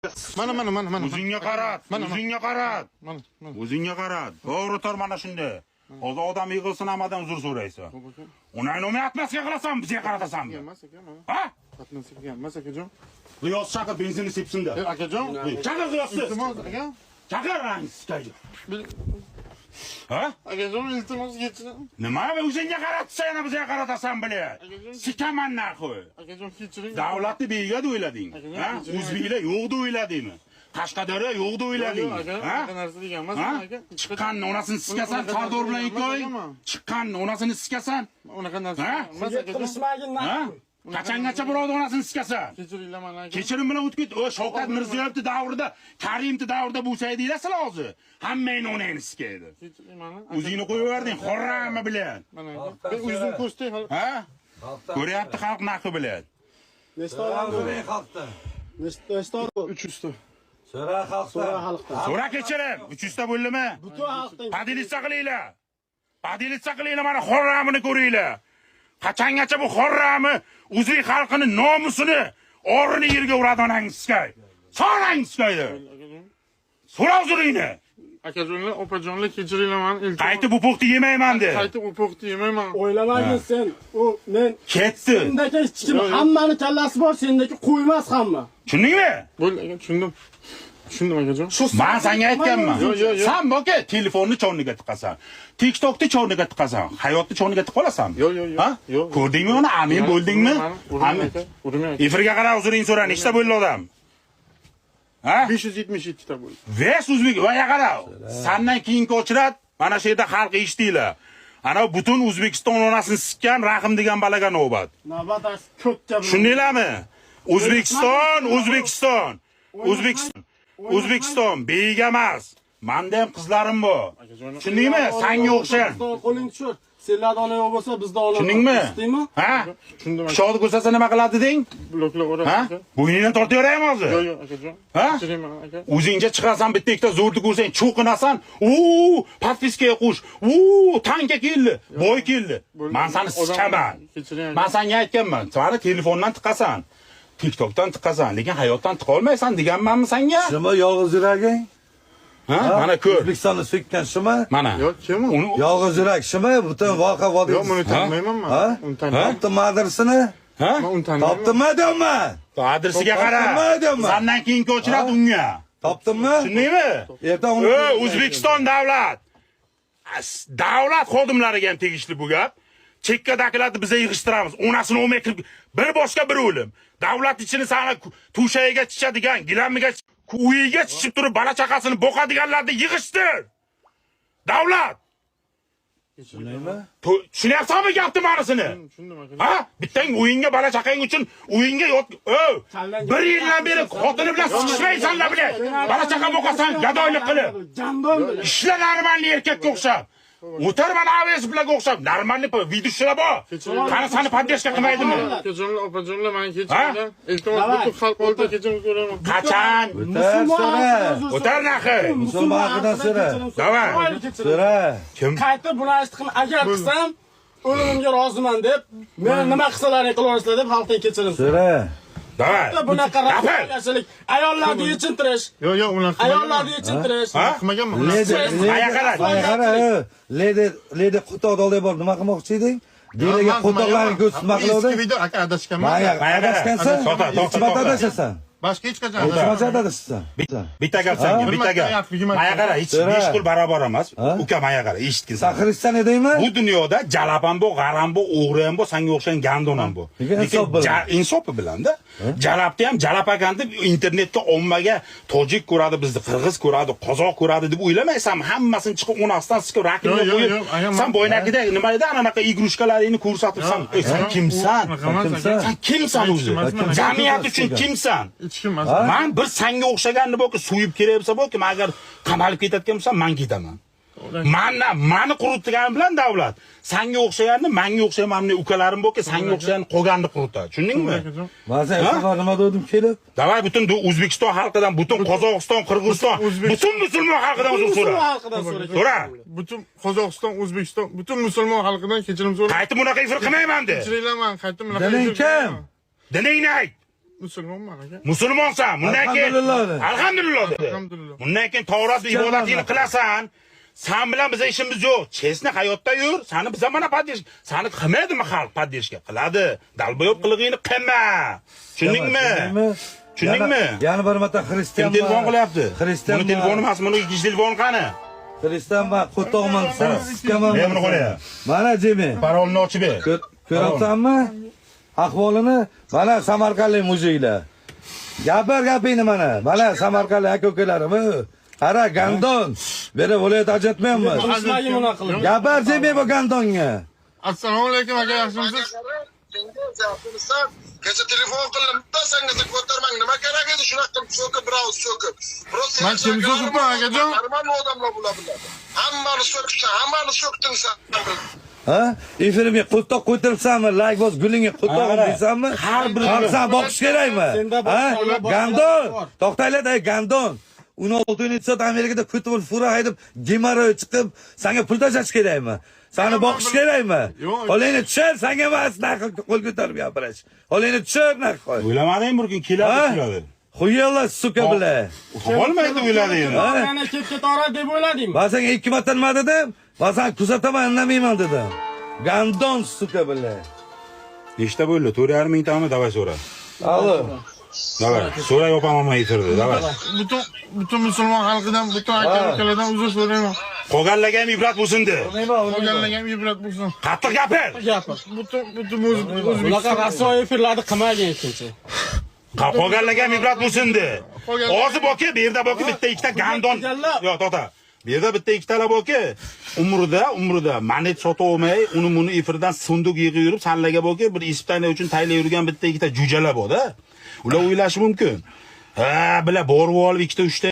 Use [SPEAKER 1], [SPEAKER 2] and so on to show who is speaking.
[SPEAKER 1] Mana.
[SPEAKER 2] O'zingga qarat. O'zingga qarat.
[SPEAKER 1] Mana.
[SPEAKER 2] O'zingga qarat. To'g'ri tur mana shunday. Hozir odam yig'ilsin hammadan uzr so'raysan. Uni nima atmasga qilasan, bizga qaratasanmi?
[SPEAKER 1] Emas aka, mana.
[SPEAKER 2] Ha?
[SPEAKER 1] Qatnashga emas akajon.
[SPEAKER 2] G'iyos chaqir benzinni sepsin-da.
[SPEAKER 1] Akajon.
[SPEAKER 2] Chaqir G'iyosni.
[SPEAKER 1] Iltimos aka.
[SPEAKER 2] Chaqir rangsiz. Ha?
[SPEAKER 1] Akajon iltimos kechiring.
[SPEAKER 2] Nima o'zingga qaratsa yana bizga qaratasan bile. Sikaman narxi.
[SPEAKER 1] Akajon kechiring.
[SPEAKER 2] Davlatni begada o'ylading. Ha? O'zbeklar yo'qdi o'yladingmi? Qashqadaryo yo'qdi o'yladingmi?
[SPEAKER 1] Ha? Narsa degan emas aka.
[SPEAKER 2] Chiqqan onasini siskasan, qardor bilan ikkoy. Chiqqan onasini siskasan.
[SPEAKER 1] Unaqa narsa emas akajon.
[SPEAKER 3] Qilishmagin
[SPEAKER 2] Ha? Qachongacha birovni onasini siskasan?
[SPEAKER 1] Kechiringlar mana aka.
[SPEAKER 2] Kechirim bilan o'tib ket. O Shavkat Mirziyoyevning davrida, Karimning davrida bo'lsaydinglar sizlar hozir. Hammangni onangni sikaydi.
[SPEAKER 1] Kechiring mana.
[SPEAKER 2] O'zingni qo'yib yubording, xorrami bilan.
[SPEAKER 1] Mana aka. Ben o'zim ko'rsatay hali.
[SPEAKER 2] Ha? Ko'ryapti xalq narxi bilan.
[SPEAKER 3] Nechta xalqda? Nechta?
[SPEAKER 1] 300 ta.
[SPEAKER 3] So'ra xalqda.
[SPEAKER 2] So'ra kechirim. 300 ta bo'ldimi?
[SPEAKER 3] Butun xalqdan.
[SPEAKER 2] Padilitsa qilinglar. Padilitsa qilinglar, mana xorramini ko'ringlar. Qachongacha bu xorrami o'zbek xalqini nomusini o'rni yerga uradi onangizga. Sonangizga. So'ra o'ziringni.
[SPEAKER 1] Akajonlar, opajonlar kechiringlar mana.
[SPEAKER 2] Qaytib bu po'xti yemayman de.
[SPEAKER 1] Qaytib u po'xti yemayman.
[SPEAKER 3] O'ylamagin sen. U men
[SPEAKER 2] Ketdi.
[SPEAKER 3] sendagi hech kim hammani kallasi bor, sendagi qo'ymas hamma.
[SPEAKER 2] Tushundingmi?
[SPEAKER 1] Bo'ldi aka, tushundim. Tushundim akajon.
[SPEAKER 2] Men senga aytganman.
[SPEAKER 1] Yo'q.
[SPEAKER 2] Sen boka telefonni chorniga tiqasan. TikTokni chorniga tiqasan. Hayotni chorniga tiqib olasanmi?
[SPEAKER 1] Yo'q.
[SPEAKER 2] Ha?
[SPEAKER 1] Yo'q.
[SPEAKER 2] Ko'rdingmi uni? Amin bo'ldingmi?
[SPEAKER 1] Amin. Urmay.
[SPEAKER 2] Efirga qarab o'ziring so'ra, nechta bo'ldi odam? Ha?
[SPEAKER 1] 577 ta bo'ldi.
[SPEAKER 2] Ves o'zbek va qara. Sandan keyingi o'chirat, mana shu yerda xalq eshitdinglar. Ana butun O'zbekiston onasini sikkan Rahim degan balaga navbat.
[SPEAKER 3] Navbat ko'kka.
[SPEAKER 2] Tushundinglarmi? O'zbekiston beyiga emas. Menda ham qizlarim bor. Tushundingmi? Senga o'xshagan.
[SPEAKER 3] Qo'ling tushur. Senlar olay bo'lsa bizda olay.
[SPEAKER 2] Tushundingmi?
[SPEAKER 3] Tushundingmi?
[SPEAKER 2] Ha?
[SPEAKER 1] Tushundim.
[SPEAKER 2] Shodi ko'rsatsa nima qiladi deng?
[SPEAKER 1] Bloklar
[SPEAKER 2] Ha?
[SPEAKER 1] o'radi.
[SPEAKER 2] Bo'yningdan tortaveraymi hozir?
[SPEAKER 1] Yo'q akajon.
[SPEAKER 2] Ha?
[SPEAKER 1] Kechirayman aka.
[SPEAKER 2] O'zingcha chiqasan bitta ikkita zo'rni ko'rsang, cho'qinasan. Podpiskaga qo'sh. Tanka keldi, boy keldi. Men seni sikaman.
[SPEAKER 1] Kechiring.
[SPEAKER 2] Men senga aytganman, seni telefondan tiqasan. TikTokdan tiqasan, lekin hayotdan tiqa olmaysan deganmanmi senga?
[SPEAKER 4] Shima yolg'iz yuraging?
[SPEAKER 2] Ha? Mana ko'r.
[SPEAKER 4] O'zbekistonni so'kkan shima?
[SPEAKER 2] Mana.
[SPEAKER 1] Yo'q, kim u?
[SPEAKER 2] Uni
[SPEAKER 4] Yolg'iz yurak shima? Butun voqea vodiy.
[SPEAKER 1] Yo'q, buni taniyman men.
[SPEAKER 4] Ha?
[SPEAKER 1] Uni taniyman.
[SPEAKER 4] Topdim adresini?
[SPEAKER 2] ha?
[SPEAKER 1] Men uni taniyman.
[SPEAKER 4] Topdimmi deyapman?
[SPEAKER 2] Adresiga qara.
[SPEAKER 4] Topdimmi?
[SPEAKER 2] Sandan keyin ko'chirat unga.
[SPEAKER 4] Topdimmi?
[SPEAKER 2] Tushundingmi?
[SPEAKER 4] Erta uni
[SPEAKER 2] O'zbekiston davlat. Davlat xodimlariga ham tegishli bu gap. Chekkadagilarni biz yig'ishtiramiz. Onasini olmay kirib bir boshqa bir o'lim. Davlat ichini sana tushayiga chichadigan, gilammiga uyiga chichib turib bola chaqasini boqadiganlarni yig'ishtir. Davlat.
[SPEAKER 4] nima?
[SPEAKER 2] Tushunyapsanmi gapni ma'nosini?
[SPEAKER 1] Tushundim aka.
[SPEAKER 2] Ha? Bittang uyingga bola chaqang uchun uyingga yot. Bir yildan beri xotini bilan siqishmaysanlar bile. Bola chaqa boqasan, gadoylik qilib.
[SPEAKER 3] Jandon bilan.
[SPEAKER 2] Ishlar normalniy erkakka o'xshab. O'tar mana aves bilan o'xshab. Normalniy videolar bor. Qani seni podдержка qilmaydimi?
[SPEAKER 1] Akajonlar, opajonlar, meni kechiringlar. Iltimos butun xalq oldida kechirim so'rayman.
[SPEAKER 2] Qachon? O'tar naxi.
[SPEAKER 4] Musulmon haqidan so'ra.
[SPEAKER 2] Davay.
[SPEAKER 4] So'ra.
[SPEAKER 2] Kim?
[SPEAKER 3] Qaytib buni aytdim, agar qilsam o'limimga roziman deb, men nima qilsalaring qilaverasizlar deb xalqdan kechirim.
[SPEAKER 4] So'ra.
[SPEAKER 2] Davay.
[SPEAKER 3] Bunaqa raqamchilik, ayollarni yechintirish,
[SPEAKER 1] Yo'q, ular
[SPEAKER 3] ayollarni yechintirish.
[SPEAKER 1] qilmaganman.
[SPEAKER 4] Ledi qo'toqda olay bor, nima qilmoqchi eding? Delaga qo'toqlarni ko'rsatma qiluvdi.
[SPEAKER 1] Eski video aka adashganman.
[SPEAKER 4] Adashgansan?
[SPEAKER 2] To'xta.
[SPEAKER 4] Adashasan.
[SPEAKER 1] Boshqa hech qachon
[SPEAKER 4] Qancha adashsan?
[SPEAKER 2] Bitta gap senga, bitta gap. Maya qara, hech 5 qo'l barobar emas. Uka maya qara, eshitgin.
[SPEAKER 4] Sen xristian edingmi?
[SPEAKER 2] Bu dunyoda jalab ham bor, g'aram bor, o'g'ri ham bor, senga o'xshagan gandon ham bor. Lekin insof bilan-da. Jalabni ham jalab ekan deb internetga ommaga tojik ko'radi, bizni qirg'iz ko'radi, qozoq ko'radi deb o'ylamaysanmi? Hammasini chiqib onasidan siqib rakimga qo'yib, sen bo'ynakida nima edi, anaqa igrushkalaringni ko'rsatibsan. Sen kimsan? Sen kimsan o'zi? Jamiyat uchun kimsan?
[SPEAKER 1] hech kim emas.
[SPEAKER 2] Men bir senga o'xshaganni borki, suyib kelayapsa borki, men agar qamalib ketayotgan bo'lsam, men ketaman. Meni quritgan bilan davlat. Senga o'xshaganni, menga o'xshagan mana ukalarim borki, senga o'xshagan qolganni quritadi. Tushundingmi?
[SPEAKER 4] Men sen nima dedim kelib?
[SPEAKER 2] Davay butun O'zbekiston xalqidan, butun Qozog'iston, Qirg'iziston, butun musulmon xalqidan uzr so'ra. So'ra.
[SPEAKER 1] Butun Qozog'iston, O'zbekiston, butun musulmon xalqidan kechirim so'ra.
[SPEAKER 2] Qaytib bunaqa ifr qilmayman de.
[SPEAKER 1] Kechiringlar, men qaytib bunaqa.
[SPEAKER 4] Diling kim?
[SPEAKER 2] Dilingni ayt.
[SPEAKER 1] Musulmonman aka.
[SPEAKER 2] Musulmonsan, bundan keyin
[SPEAKER 4] Alhamdulillah.
[SPEAKER 2] alhamdulillah. de.
[SPEAKER 1] Alhamdulillah.
[SPEAKER 2] Bundan keyin Tavrat ibodatini qilasan. Sen bilan bize işimiz yo'q. Chesni hayotda yur. Seni biza mana poddesh. Seni qilmaydimi xalq poddeshga? Qiladi. Dalboyob qilig'ingni qilma. Tushundingmi? Tushundingmi?
[SPEAKER 4] Yana bir marta
[SPEAKER 2] Kim
[SPEAKER 4] xristian
[SPEAKER 2] telefon qilyapti?
[SPEAKER 4] Xristian
[SPEAKER 2] Buni telefoni emas, buni ikkinchi telefon qani?
[SPEAKER 4] Xristian va qo'toqman sana sikaman.
[SPEAKER 2] Men buni qo'yay.
[SPEAKER 4] Mana Jimi.
[SPEAKER 2] Parolni ochib ber.
[SPEAKER 4] Ko'ryapsanmi? Ahvolini mana Samarqandlik mujiklar. Gapingni mana. Mana Samarqandlik aka-ukalarim. Qara gandon. Bera viloyat ajratmayapmiz.
[SPEAKER 3] Qilishmagin bunaqa qilib.
[SPEAKER 4] Gapir Jimi bu gandonga.
[SPEAKER 1] Assalomu alaykum aka, yaxshimisiz?
[SPEAKER 5] Kecha telefon qildim, senga ko'tarmang, nima kerak edi shunaqa qilib so'kib, biroz so'kib.
[SPEAKER 1] Men kimni so'kibman akajon?
[SPEAKER 5] Normal odamlar bular. Hammani so'kibsan, hammani so'kding sen.
[SPEAKER 4] Ha? Efirimga qo'toq qo'ytiribsanmi? Like bos gulingga qo'toq deysanmi?
[SPEAKER 2] Har bir
[SPEAKER 4] Sen boqish kerakmi? Ha? Gandon. To'xtaylar, gandon. 16 soat Amerikada ko'tib fura haydab, gemoroy chiqib, senga pul tashlash kerakmi? Seni boqish kerakmi? Qo'lingni tushir, senga emas, naql qo'l ko'tarib gapirish. Qo'lingni tushir, naql.
[SPEAKER 2] O'ylamading bir kun keladi shuladi.
[SPEAKER 4] Qo'yinglar suka bilan.
[SPEAKER 2] Olmaydi o'ylading.
[SPEAKER 3] Mana ketoladi deb o'yladingmi?
[SPEAKER 4] Va senga 2 marta nima dedim? Va sen kuzataman, indamayman dedim. Gandon suka bilan.
[SPEAKER 2] Nechta bo'ldi? 4,5 mingtami? Davay so'ra.
[SPEAKER 4] Alo.
[SPEAKER 2] Davay. So'ra yopamam yitirdi. Davay.
[SPEAKER 1] Butun musulmon xalqidan, butun aka-ukalardan uzr so'rayman.
[SPEAKER 2] Qolganlarga ham ibrat bo'lsin-de.
[SPEAKER 1] Qolganlarga ham ibrat bo'lsin.
[SPEAKER 2] Qattiq gapir.
[SPEAKER 3] Gapir.
[SPEAKER 1] Butun
[SPEAKER 3] Bunaqa
[SPEAKER 1] O'zbekiston
[SPEAKER 3] rasvoy efirlarni qilmagin ikkinchi.
[SPEAKER 2] Qolganlarga ham ibrat bo'lsin-de. Hozir boki, bu yerda boki bitta ikkita gandon. Yo'q, to'xta. Bu yerda bitta ikkitalar boki, umrida manet sotib olmay, uni efirdan sunduq yig'ib yurib, sanlarga boki bir Ispaniya uchun tayyor yurgan bitta ikkita jujalar bor-da. Ular o'ylashi mumkin. Ha, bular borib olib ikkita 3 ta